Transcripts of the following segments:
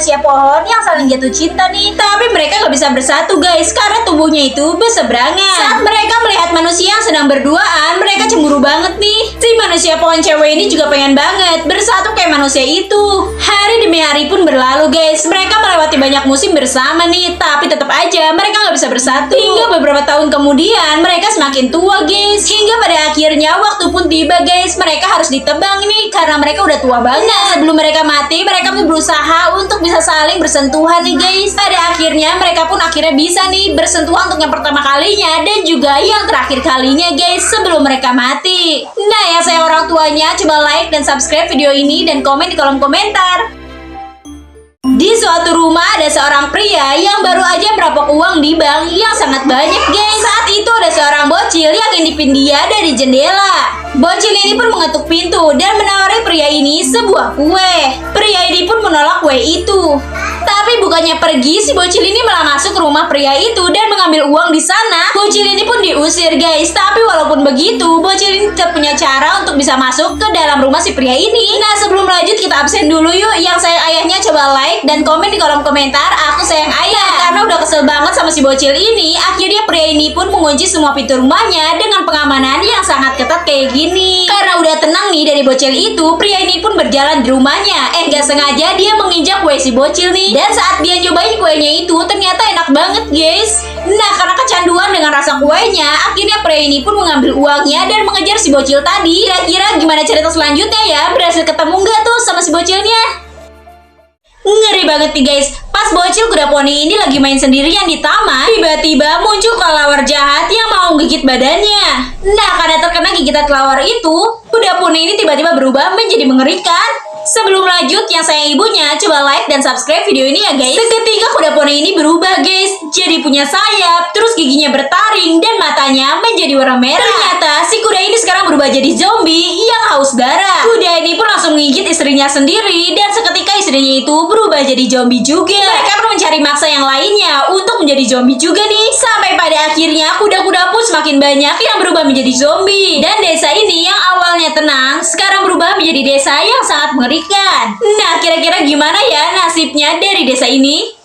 manusia pohon yang saling jatuh cinta nih. Tapi mereka gak bisa bersatu guys, karena tubuhnya itu berseberangan. Saat mereka melihat manusia yang sedang berduaan, mereka cemburu banget nih. Si manusia pohon cewek ini juga pengen banget bersatu kayak manusia itu. Hari demi hari pun berlalu guys, mereka melewati banyak musim bersama nih. Tapi tetap aja mereka gak bisa bersatu. Hingga beberapa tahun kemudian mereka semakin tua guys. Hingga pada akhirnya waktu pun tiba guys, mereka harus ditebang nih karena mereka udah tua banget. Nah, sebelum mereka mati, mereka pun berusaha untuk bisa saling bersentuhan nih guys. Pada akhirnya mereka pun akhirnya bisa nih bersentuhan untuk yang pertama kalinya dan juga yang terakhir kalinya guys sebelum mereka mati. Nah, yang saya orang tuanya, coba like dan subscribe video ini dan komen di kolom komentar. Di suatu rumah ada seorang pria yang baru aja merampok uang di bank yang sangat banyak guys. Saat itu ada seorang bocil yang ngintipin dia dari jendela. Bocil ini pun mengetuk pintu dan menawari pria ini sebuah kue. Pria ini pun menolak kue itu. Tapi bukannya pergi, si bocil ini malah masuk ke rumah pria itu dan mengambil uang di sana. Bocil ini pun diusir guys. Tapi walaupun begitu, bocil ini tetap punya cara untuk bisa masuk ke dalam rumah si pria ini. Nah, sebelum lanjut kita absen dulu yuk. Yang sayang ayahnya coba like dan komen di kolom komentar aku sayang ayah. Karena udah kesel banget sama si bocil ini, akhirnya pria ini pun mengunci semua pintu rumahnya dengan pengamanan yang sangat ketat kayak gini. Karena udah tenang nih dari bocil itu, pria ini pun berjalan di rumahnya. Gak sengaja dia menginjak kue si bocil nih. Dan saat dia nyobain kuenya itu ternyata enak banget guys. Nah, karena kecanduan dengan rasa kuenya, akhirnya pria ini pun mengambil uangnya dan mengejar si bocil tadi. Kira-kira gimana cerita selanjutnya ya? Berhasil ketemu nggak tuh sama si bocilnya? Ngeri banget nih guys. Pas bocil kuda poni ini lagi main sendirian di taman, tiba-tiba muncul kelelawar jahat yang mau gigit badannya. Nah, karena terkena gigitan kelelawar itu, kuda poni ini tiba-tiba berubah menjadi mengerikan. Sebelum lanjut, yang sayang ibunya, coba like dan subscribe video ini ya guys. Seketika kuda poni ini berubah guys, jadi punya sayap, terus giginya bertaring dan matanya menjadi warna merah. Ternyata si kuda ini sekarang berubah jadi zombie yang haus darah. Kuda ini pun langsung menggigit istrinya sendiri dan seketika istrinya itu berubah jadi zombie juga. Mereka pun mencari maksa yang lainnya untuk menjadi zombie juga nih. Sampai pada akhirnya kuda-kuda pun semakin banyak yang berubah menjadi zombie. Dan desa ini yang awalnya tenang, sekarang berubah menjadi desa yang sangat mengerikan. Nah, kira-kira gimana ya nasibnya dari desa ini?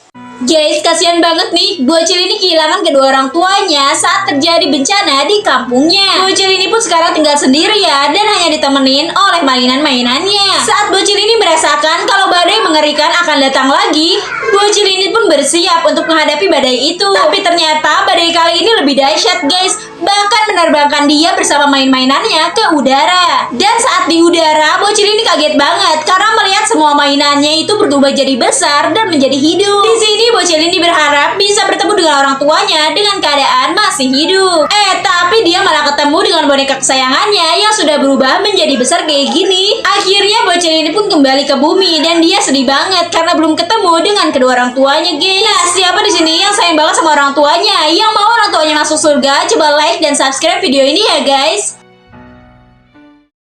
Guys, kasihan banget nih, bocil ini kehilangan kedua orang tuanya saat terjadi bencana di kampungnya. Bocil ini pun sekarang tinggal sendirian dan hanya ditemenin oleh mainan-mainannya. Saat bocil ini merasakan kalau badai mengerikan akan datang lagi, bocil ini pun bersiap untuk menghadapi badai itu. Tapi ternyata badai kali ini lebih dahsyat guys, bahkan menerbangkan dia bersama main-mainannya ke udara. Dan saat di udara, bocil ini kaget banget karena melihat semua mainannya itu berubah jadi besar dan menjadi hidup. Di sini bocil ini berharap bisa bertemu dengan orang tuanya dengan keadaan masih hidup. Tapi dia malah ketemu dengan boneka kesayangannya yang sudah berubah menjadi besar kayak gini. Akhirnya bocil ini pun kembali ke bumi dan dia sedih banget karena belum ketemu dengan kedua orang tuanya guys. Nah, siapa di sini yang sayang banget sama orang tuanya, yang mau orang tuanya masuk surga? Coba like dan subscribe video ini ya guys.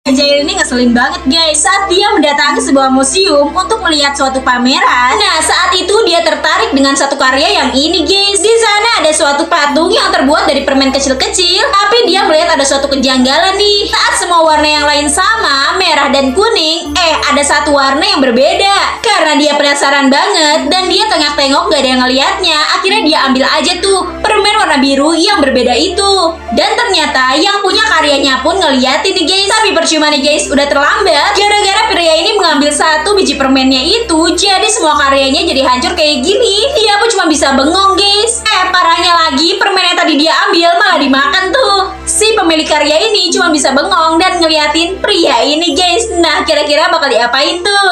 Jair ini ngeselin banget guys saat dia mendatangi sebuah museum untuk melihat suatu pameran. Nah, saat itu dia tertarik dengan satu karya yang ini guys. Di sana ada suatu patung yang terbuat dari permen kecil-kecil, tapi dia melihat ada suatu kejanggalan nih. Saat semua warna yang lain sama, merah dan kuning, ada satu warna yang berbeda. Karena dia penasaran banget dan dia tengok-tengok gak ada yang ngeliatnya, akhirnya dia ambil aja tuh permen warna biru yang berbeda itu. Dan ternyata yang punya karyanya pun ngeliatin nih guys. Tapi percuma nih guys, udah terlambat. Gara-gara pria ini mengambil satu biji permennya itu, jadi semua karyanya jadi hancur kayak gini. Dia pun cuma bisa bengong guys. Parahnya lagi, permen yang tadi dia ambil malah dimakan tuh. Si pemilik karya ini cuma bisa bengong dan ngeliatin pria ini guys. Nah, kira-kira bakal diapain tuh?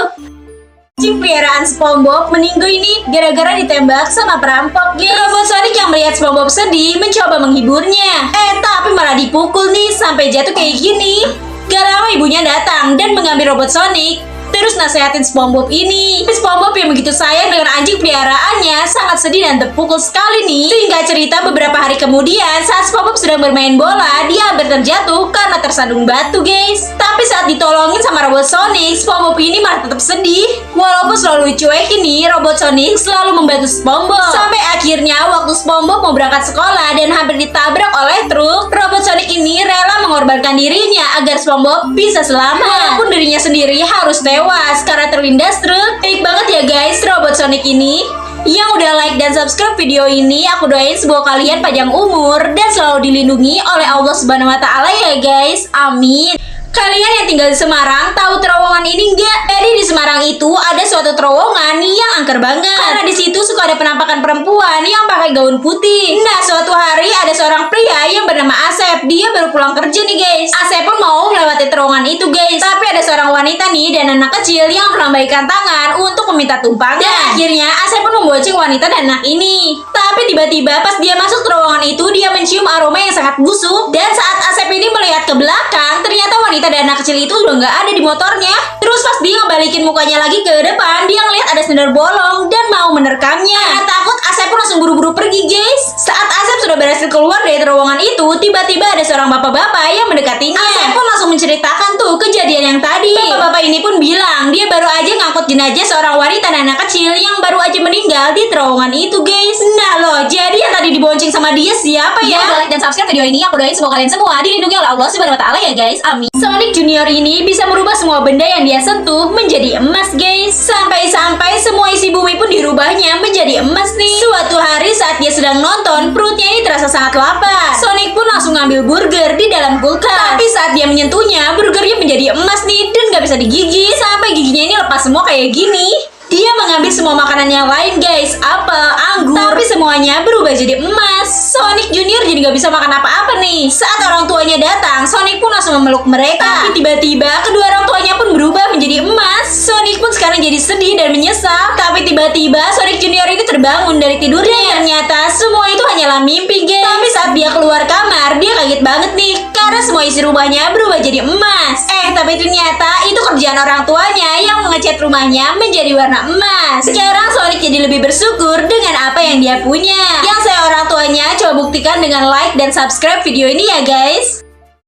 Kucing peliharaan SpongeBob meninggal ini gara-gara ditembak sama perampok guys. Robot Sonic yang melihat SpongeBob sedih mencoba menghiburnya. Tapi malah dipukul nih sampai jatuh kayak gini. Gak lama ibunya datang dan mengambil robot Sonic, terus nasehatin SpongeBob ini. SpongeBob yang begitu sayang dengan anjing peliharaannya sangat sedih dan terpukul sekali nih. Singkat cerita, beberapa hari kemudian saat SpongeBob sedang bermain bola, dia hampir terjatuh karena tersandung batu guys. Tapi saat ditolongin sama robot Sonic, SpongeBob ini malah tetap sedih. Walaupun selalu dicuekin nih, robot Sonic selalu membantu SpongeBob. Sampai akhirnya waktu SpongeBob mau berangkat sekolah dan hampir ditabrak oleh truk, robot Sonic ini rela mengorbankan dirinya agar SpongeBob bisa selamat. Walaupun dirinya sendiri harus tewas karena terlindas truk. Baik banget ya guys, robot Sonic ini. Yang udah like dan subscribe video ini, aku doain semoga kalian panjang umur dan selalu dilindungi oleh Allah Subhanahu wa Ta'ala ya guys. Amin. Kalian yang tinggal di Semarang tahu terowongan ini nggak? Jadi di Semarang itu ada suatu terowongan yang angker banget. Karena di situ suka ada penampakan perempuan yang pakai gaun putih. Nah, suatu hari ada seorang pria yang bernama Asep. Dia baru pulang kerja nih guys. Asep pun mau melewati terowongan itu guys. Tapi ada seorang wanita nih dan anak kecil yang melambaikan tangan untuk meminta tumpangan. Dan akhirnya Asep pun membonceng wanita dan anak ini. Tapi tiba-tiba pas dia masuk terowongan itu, dia mencium aroma yang sangat busuk. Dan saat Asep ini melihat ke belakang, ternyata wanita dan anak kecil itu udah nggak ada di motornya. Terus pas dia ngebalikin mukanya lagi ke depan, dia ngeliat ada sendal bolong dan mau menerkamnya. Karena takut, Asep pun langsung buru-buru pergi guys. Saat Asep sudah berhasil keluar dari terowongan itu, tiba-tiba ada seorang bapak-bapak yang mendekatinya. Asep pun langsung menceritakan tuh kejadian yang tadi. Bapak-bapak ini pun bilang dia baru aja ngangkut jenazah seorang wanita dan anak kecil yang baru aja meninggal di terowongan itu guys. Nah loh, jadi yang tadi dibonceng sama dia siapa ya? Like dan subscribe video ini, aku doain semoga kalian semua dilindungi oleh Allah Subhanahu wa Ta'ala ya guys. Amin. Sonic Junior ini bisa merubah semua benda yang dia sentuh menjadi emas guys. Sampai-sampai semua isi bumi pun dirubahnya menjadi emas nih. Suatu hari saat dia sedang nonton, perutnya ini terasa sangat lapar. Sonic pun langsung ngambil burger di dalam kulkas. Tapi saat dia menyentuhnya, burgernya menjadi emas nih dan gak bisa digigit. Sampai giginya ini lepas semua kayak gini. Dia mengambil semua makanan yang lain guys, apel, anggur, tapi semuanya berubah jadi emas. Sonic Junior jadi gak bisa makan apa-apa nih. Saat orang tuanya datang, Sonic pun langsung memeluk mereka. Tapi tiba-tiba kedua orang tuanya pun berubah menjadi emas. Sonic pun sekarang jadi sedih dan menyesal. Tapi tiba-tiba Sonic Junior ini terbangun dari tidurnya. Ternyata semua itu hanyalah mimpi guys. Tapi saat dia keluar kamar, dia kaget banget nih karena semua isi rumahnya berubah jadi emas. Tapi ternyata itu kerjaan orang tuanya yang mengecat rumahnya menjadi warna emas. Sekarang Sonic jadi lebih bersyukur dengan apa yang dia punya. Yang saya orang tuanya coba buktikan dengan like dan subscribe video ini ya guys.